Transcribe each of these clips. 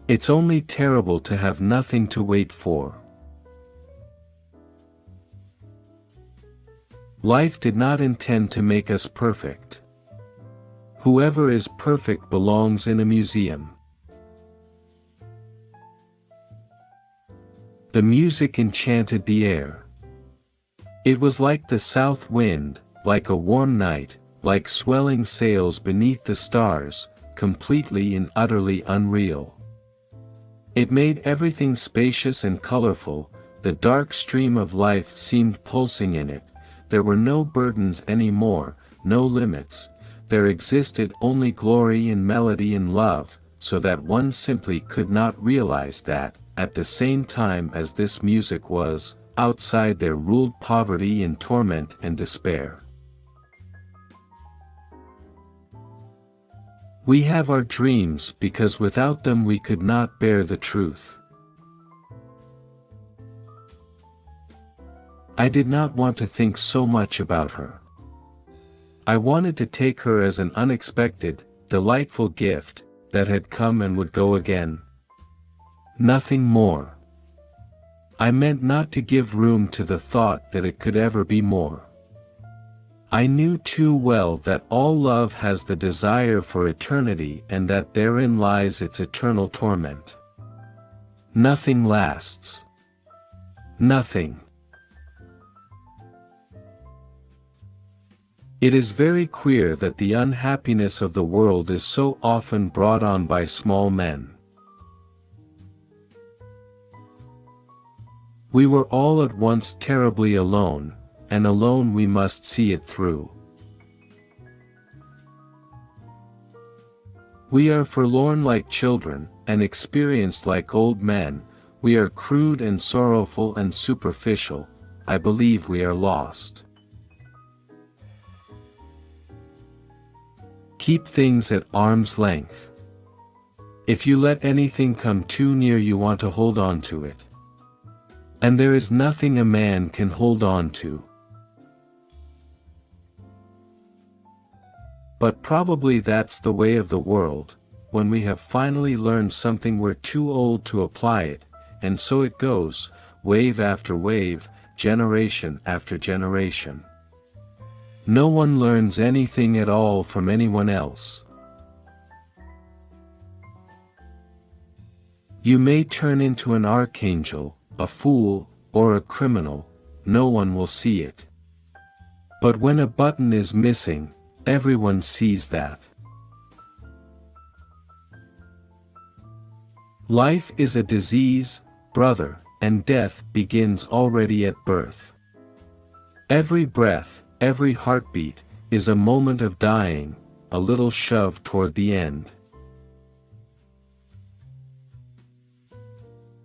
It's only terrible to have nothing to wait for. Life did not intend to make us perfect. Whoever is perfect belongs in a museum. The music enchanted the air. It was like the south wind, like a warm night, like swelling sails beneath the stars, completely and utterly unreal. It made everything spacious and colorful, the dark stream of life seemed pulsing in it, there were no burdens anymore, no limits, there existed only glory and melody and love, so that one simply could not realize that, at the same time as this music was, outside there ruled poverty and torment and despair. We have our dreams because without them we could not bear the truth. I did not want to think so much about her. I wanted to take her as an unexpected, delightful gift, that had come and would go again. Nothing more. I meant not to give room to the thought that it could ever be more. I knew too well that all love has the desire for eternity and that therein lies its eternal torment. Nothing lasts. Nothing. It is very queer that the unhappiness of the world is so often brought on by small men. We were all at once terribly alone, and alone we must see it through. We are forlorn like children, and experienced like old men, we are crude and sorrowful and superficial, I believe we are lost. Keep things at arm's length. If you let anything come too near you want to hold on to it. And there is nothing a man can hold on to. But probably that's the way of the world, when we have finally learned something we're too old to apply it, and so it goes, wave after wave, generation after generation. No one learns anything at all from anyone else. You may turn into an archangel, a fool, or a criminal, no one will see it. But when a button is missing, everyone sees that. Life is a disease, brother, and death begins already at birth. Every breath, every heartbeat, is a moment of dying, a little shove toward the end.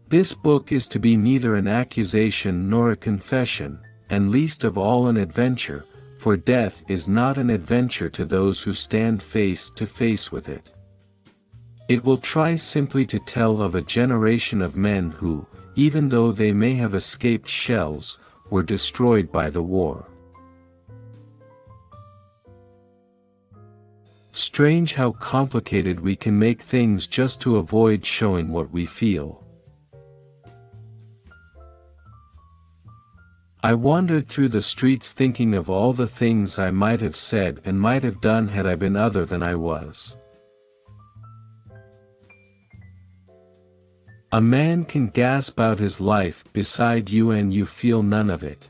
This book is to be neither an accusation nor a confession, and least of all an adventure, for death is not an adventure to those who stand face to face with it. It will try simply to tell of a generation of men who, even though they may have escaped shells, were destroyed by the war. Strange how complicated we can make things just to avoid showing what we feel. I wandered through the streets thinking of all the things I might have said and might have done had I been other than I was. A man can gasp out his life beside you and you feel none of it.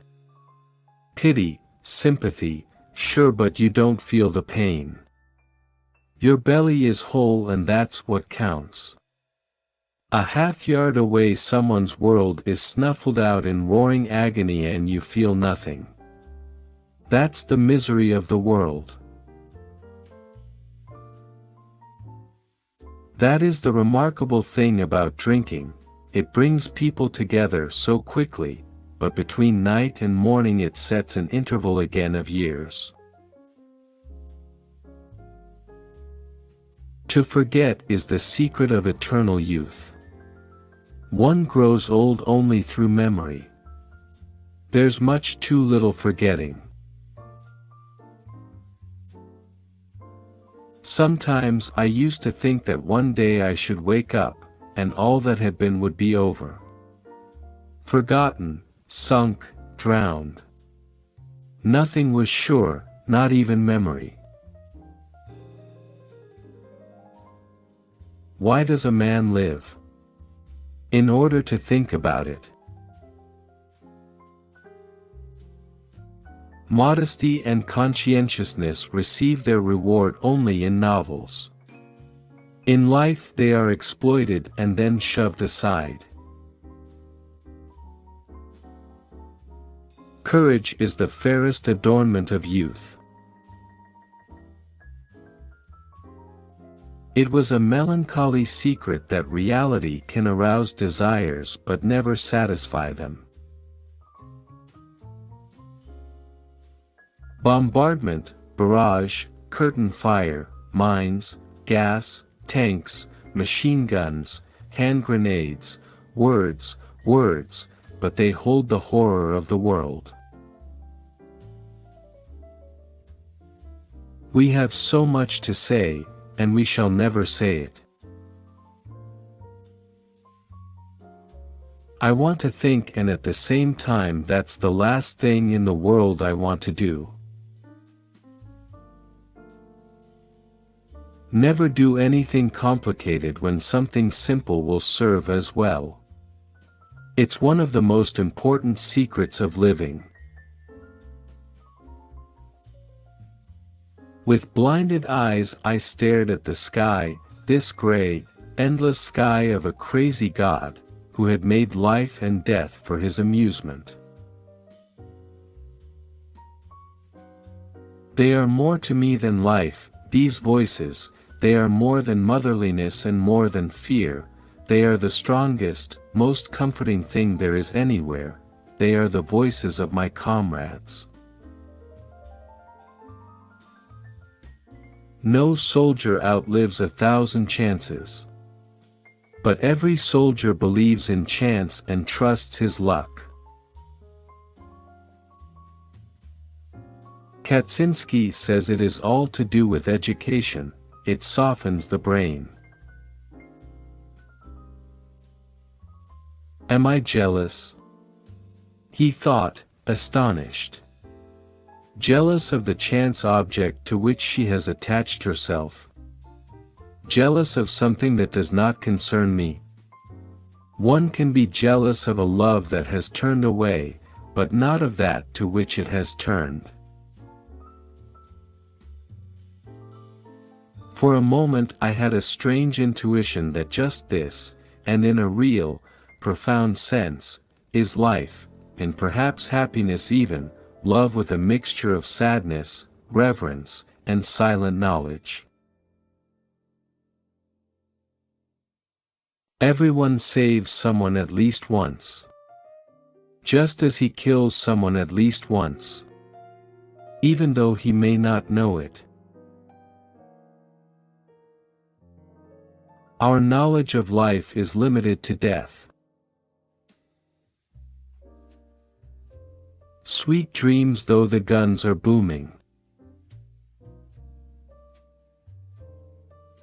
Pity, sympathy, sure, but you don't feel the pain. Your belly is whole and that's what counts. A half-yard away someone's world is snuffled out in roaring agony and you feel nothing. That's the misery of the world. That is the remarkable thing about drinking, it brings people together so quickly, but between night and morning it sets an interval again of years. To forget is the secret of eternal youth. One grows old only through memory. There's much too little forgetting. Sometimes I used to think that one day I should wake up, and all that had been would be over. Forgotten, sunk, drowned. Nothing was sure, not even memory. Why does a man live? In order to think about it. Modesty and conscientiousness receive their reward only in novels. In life they are exploited and then shoved aside. Courage is the fairest adornment of youth. It was a melancholy secret that reality can arouse desires but never satisfy them. Bombardment, barrage, curtain fire, mines, gas, tanks, machine guns, hand grenades, words, but they hold the horror of the world. We have so much to say, and we shall never say it. I want to think, and at the same time that's the last thing in the world I want to do. Never do anything complicated when something simple will serve as well. It's one of the most important secrets of living. With blinded eyes I stared at the sky, this gray, endless sky of a crazy God, who had made life and death for his amusement. They are more to me than life, these voices. They are more than motherliness and more than fear. They are the strongest, most comforting thing there is anywhere. They are the voices of my comrades. No soldier outlives 1,000 chances. But every soldier believes in chance and trusts his luck. Kaczynski says it is all to do with education. It softens the brain. Am I jealous? He thought, astonished. Jealous of the chance object to which she has attached herself. Jealous of something that does not concern me. One can be jealous of a love that has turned away, but not of that to which it has turned. For a moment I had a strange intuition that just this, and in a real, profound sense, is life, and perhaps happiness even, love with a mixture of sadness, reverence, and silent knowledge. Everyone saves someone at least once. Just as he kills someone at least once. Even though he may not know it. Our knowledge of life is limited to death. Sweet dreams though the guns are booming.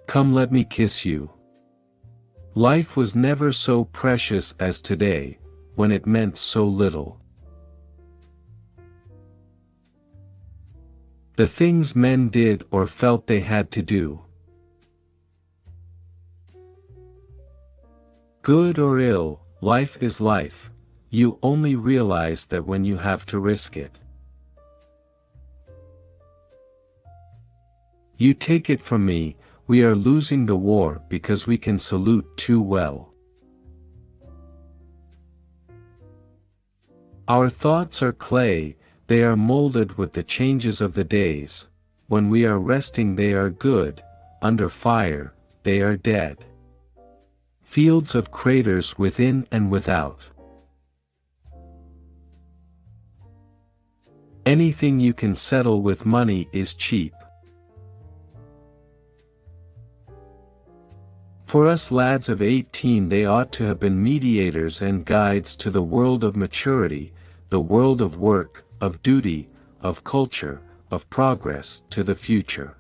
Come let me kiss you. Life was never so precious as today, when it meant so little. The things men did or felt they had to do. Good or ill, life is life. You only realize that when you have to risk it. You take it from me, we are losing the war because we can salute too well. Our thoughts are clay, they are molded with the changes of the days. When we are resting they are good, under fire, they are dead. Fields of craters within and without. Anything you can settle with money is cheap. For us lads of 18 they ought to have been mediators and guides to the world of maturity, the world of work, of duty, of culture, of progress, to the future.